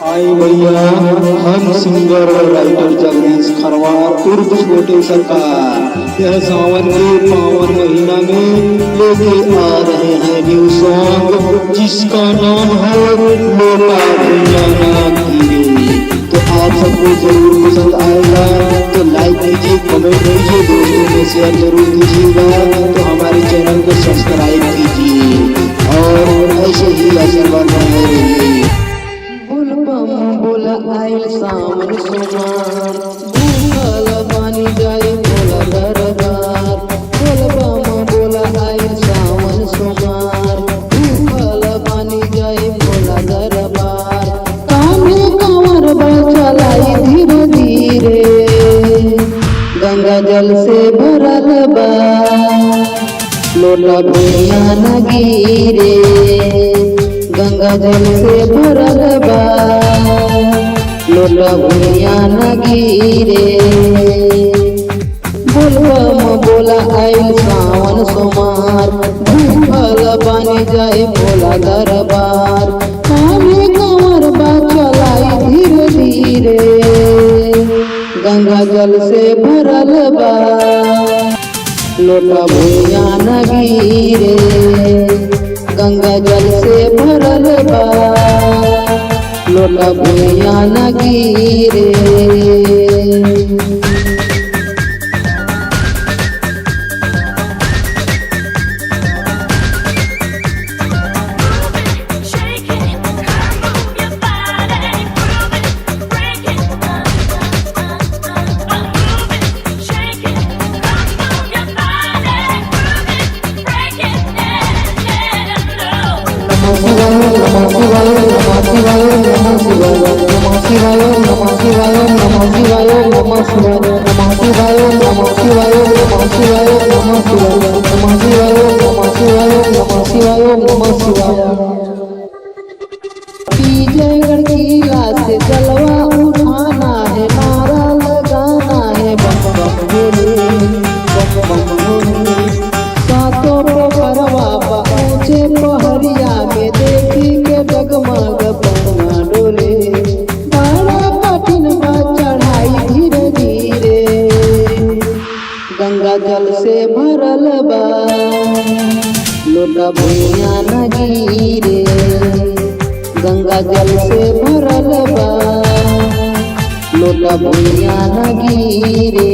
आई भैया, हम सिंगर और राइटर जगदीश खरवार उर्फ छोटे सरकार यह सावन के पावन महीना में लेके आ रहे हैं न्यू सॉन्ग जिसका नाम है लोटा भैया नाम कीजिए। तो आप सबको जरूर पसंद आएगा, तो लाइक कीजिए, कमेंट कीजिए, दोस्तों में शेयर जरूर कीजिएगा। तो हमारे चैनल को सब्सक्राइब कीजिए और ऐसे ही आशीर्वाद बनाए रहिए। बोला आइल सावन सोमार भूखल पानी जाए बोला दरबार। बोला आइल सावन सोमार भूखल पानी जाए बोला दरबार। कामे कंवर चलाई धीरे धीरे गंगा जल से भरल बा लोटा भैया न गिरे। गंगा जल से भरल बा लोटा भैया न गिरे। बोला आइल सावन सोमार भूखल पानी जाए बोला दरबार। कामे कंवर चलाई धीरे धीरे गंगा जल से भरल बा लोटा भैया न गिरे। गंगा जल से भरल बा लोटा भैया न गिरे। विजयगढ़ किला से जलवा उठाना है, नारा लगाना है बम बम भोले बम बम भोले। सातों पोखरवा ऊंचे पहरिया में देखी के डगमग पौना डोले। बड़ा कठिन बा चढ़ाई धीरे धीरे गंगा जल से भरल बा लोटा भैया न गिरे। गंगा जल से भरल बा लोटा भैया न गिरे।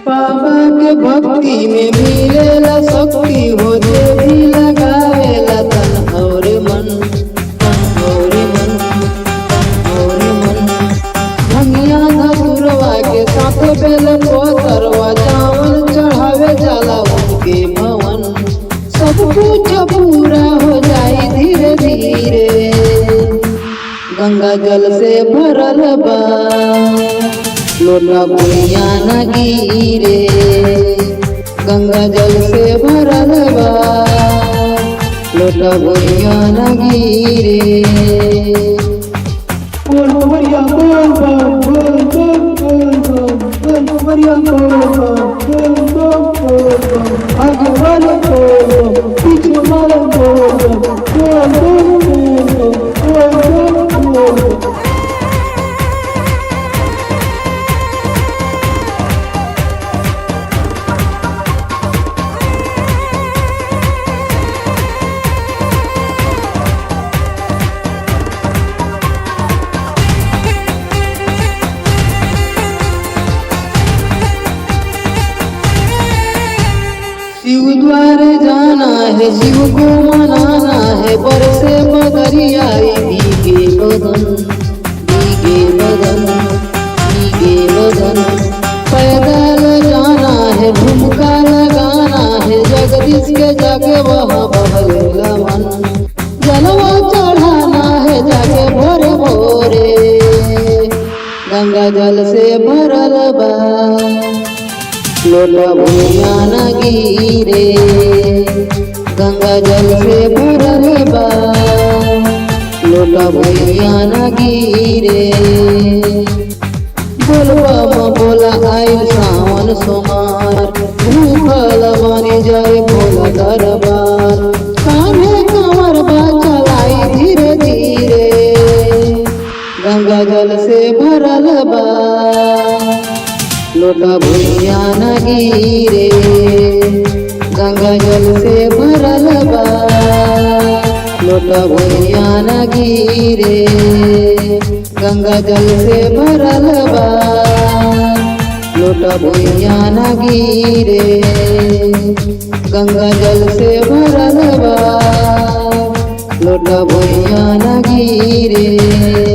बाबा के भक्ति में मिलेला शक्ति हो, जे भी लगावेला तन और मन तन और मन तन और मन। भंगिया धतुरवा के साथ बेल पोतरवा चावल चढ़ावे जाला उनके भवन। सब कुछ पूरा हो जाए धीरे धीरे गंगा जल से भरल बा लोटा भैया न गिरे। गंगा जल से भरल बा लोटा भैया न गिरे। बोल बढ़िया बोल बोल बोल बोल बोल बढ़िया बोल बोल आगे वाले बोल पीछे वाले बोल बोल बोल। शिव द्वारे जाना है, शिव को मनाना है, बरसे बदरिया भीगे बदन भीगे बदन भीगे बदन। पैदल जाना है। लोटा भुइया न गिरे, गंगा जल से भरल बा, लोटा भुइया न गिरे। बोलबा बोला आइल सावन सोमार, भूखल बनी जाए भोला दरबार। कान्हे कंवर बा चलाई धीरे धीरे, गंगा जल से भरल बा, लोटा भुइया न गिरे, गंगा जल से भरल बा, लोटा भुइया न गिरे, गंगा जल से भरल बा, लोटा भुइया न गिरे, गंगा जल से भरल बा, लोटा भुइया न गिरे।